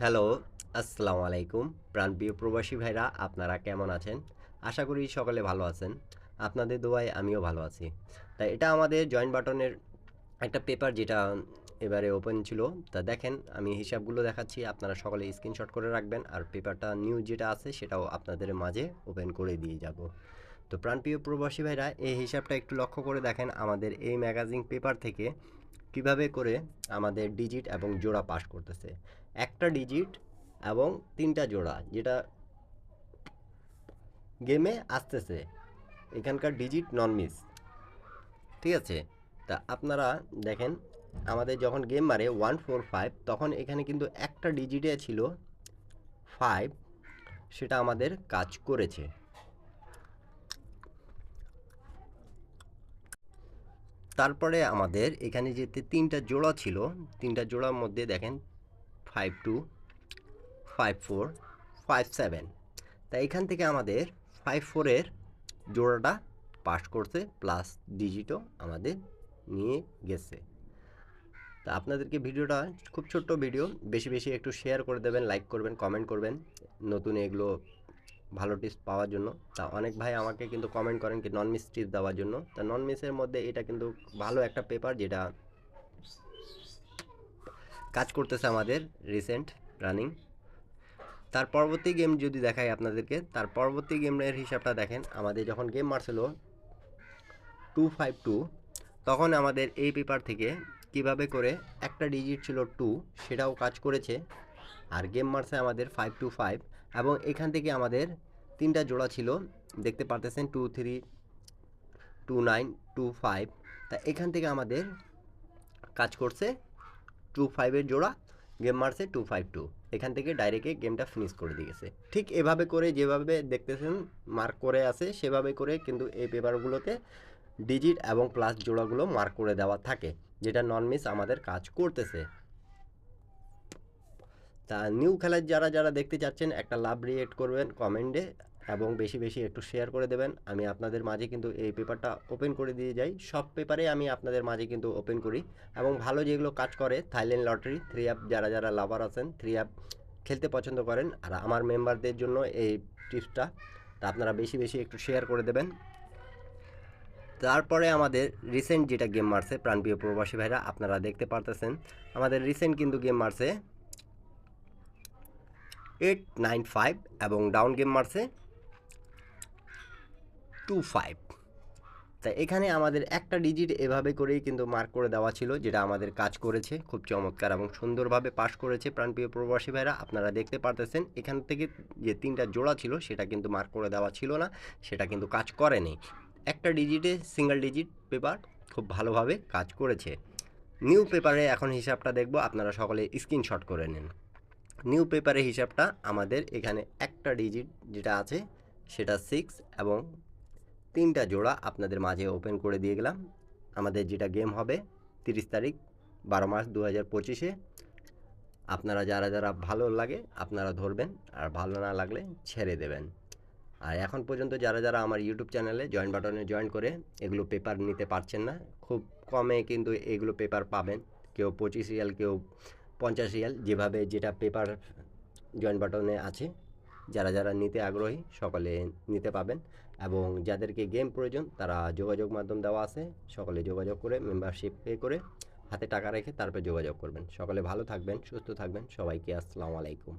Hello, আসসালামু আলাইকুম। প্রাণপ্রিয় প্রবাসী ভাইরা আপনারা কেমন আছেন? আশা করি সকলে ভালো আছেন। আপনাদের দোয়ায় আমিও ভালো আছি। তা এটা আমাদের জয়েন বাটনের একটা পেপার যেটা এবারে ওপেন ছিল। তা দেখেন আমি হিসাবগুলো দেখাচ্ছি। আপনারা সকলে স্ক্রিনশট করে রাখবেন। আর পেপারটা নিউ যেটা আছে সেটাও আপনাদের মাঝে ওপেন করে দিয়ে যাব। তো প্রাণপ্রিয় প্রবাসী ভাইরা এই হিসাবটা একটু লক্ষ্য করে দেখেন আমাদের এই ম্যাগাজিন পেপার থেকে কিভাবে করে আমাদের ডিজিট এবং জোড়া পাস করতেছে। একটা ডিজিট এবং ৩টা জোড়া যেটা গেমে আসতেছে। এখানকার ডিজিট নন মিস। ঠিক আছে? তা আপনারা দেখেন আমাদের যখন গেম মারে 145 তখন এখানে কিন্তু একটা ডিজিটে ছিল 5, সেটা আমাদের কাজ করেছে। তারপরে আমাদের এখানে যে ৩টা জোড়া ছিল, ৩টা জোড়ার মধ্যে দেখেন 52, 54, 57। তাই এখান থেকে আমাদের 54-এর জোড়াটা পাস করছে প্লাস ডিজিটও আমাদের নিয়ে গেছে। তা আপনাদেরকে ভিডিওটা খুব ছোট্ট ভিডিও, বেশি বেশি একটু শেয়ার করে দেবেন, লাইক করবেন, কমেন্ট করবেন নতুন এগুলো ভালো টিপস পাওয়ার জন্য। তা অনেক ভাই আমাকে কিন্তু কমেন্ট করেন কি নন মিস টিপস দেওয়ার জন্য। তা নন মিসের মধ্যে এটা কিন্তু ভালো একটা পেপার যেটা কাজ করতেছে আমাদের রিসেন্ট রানিং। তার পরবর্তী গেম যদি দেখাই আপনাদেরকে, তার পরবর্তী গেমের হিসাবটা দেখেন আমাদের যখন গেম মারছিল 252 তখন আমাদের এই পেপার থেকে কিভাবে করে একটা ডিজিট ছিল 2, সেটাও কাজ করেছে। আর গেম মারছে আমাদের 525 এবং এখান থেকে আমাদের 3টা জোড়া ছিল, দেখতে পারতেছেন 23, 29, 25। তা এখান থেকে আমাদের কাজ করছে 25-এর জোড়া, গেম মারছে 252। এখান থেকে ডাইরেক্টে গেমটা ফিনিশ করে দিয়েছে। ঠিক এভাবে করে যেভাবে দেখতেছেন মার্ক করে আছে সেভাবে করে কিন্তু এই পেপারগুলোতে ডিজিট এবং প্লাস জোড়াগুলো মার্ক করে দেওয়া থাকে, যেটা নন মিস আমাদের কাজ করতেছে। তা নিউ খেলার যারা যারা দেখতে চাচ্ছেন একটা লাভ রিয়েক্ট করবেন কমেন্টে এবং বেশি বেশি একটু শেয়ার করে দেবেন। আমি আপনাদের মাঝে কিন্তু এই পেপারটা ওপেন করে দিয়ে যাই, সব পেপারে আমি আপনাদের মাঝে কিন্তু ওপেন করি। এবং ভালো যেগুলো কাজ করে থাইল্যান্ড লটারি 3 অ্যাপ, যারা যারা লাভার আছেন 3 অ্যাপ খেলতে পছন্দ করেন আর আমার মেম্বারদের জন্য এই টিপসটা, তা আপনারা বেশি বেশি একটু শেয়ার করে দেবেন। তারপরে আমাদের রিসেন্ট যেটা গেম মারছে প্রাণপ্রিয় প্রবাসী ভাইরা আপনারা দেখতে পারতেছেন আমাদের রিসেন্ট কিন্তু গেম মারছে 895 এবং ডাউন গেম মারছে 25। তাই এখানে আমাদের একটা ডিজিট এভাবে করেই কিন্তু মার্ক করে দেওয়া ছিল, যেটা আমাদের কাজ করেছে খুব চমৎকার এবং সুন্দরভাবে পাস করেছে প্রাণপ্রিয় প্রবাসী ভাইরা আপনারা দেখতে পারতেছেন। এখান থেকে যে 3টা জোড়া ছিল সেটা কিন্তু মার্ক করে দেওয়া ছিল না, সেটা কিন্তু কাজ করেনি। একটা ডিজিটে সিঙ্গেল ডিজিট পেপার খুব ভালোভাবে কাজ করেছে। নিউ পেপারে এখন হিসাবটা দেখব, আপনারা সকলে স্ক্রিনশট করে নিন। নিউ পেপারের হিসাবটা আমাদের এখানে একটা ডিজিট যেটা আছে সেটা 6 এবং 3টা জোড়া আপনাদের মাঝে ওপেন করে দিয়ে গেলাম। আমাদের যেটা গেম হবে 30 তারিখ 12 মার্চ 2025-এ। আপনারা যারা যারা ভালো লাগে আপনারা ধরবেন আর ভালো না লাগলে ছেড়ে দেবেন। আর এখন পর্যন্ত যারা যারা আমার ইউটিউব চ্যানেলে জয়েন বাটনে জয়েন করে এগুলো পেপার নিতে পারছেন না, খুব কমে কিন্তু এগুলো পেপার পাবেন। কেউ 25 রিয়াল, কেউ 50 রিয়াল, যেভাবে যেটা পেপার জয়েন বাটনে আছে। যারা যারা নিতে আগ্রহী সকলে নিতে পাবেন এবং যাদেরকে গেম প্রয়োজন তারা যোগাযোগ মাধ্যম দেওয়া আছে, সকলে যোগাযোগ করে মেম্বারশিপ পে করে হাতে টাকা রেখে তারপরে যোগাযোগ করবেন। সকলে ভালো থাকবেন, সুস্থ থাকবেন। সবাইকে আসসালামু আলাইকুম।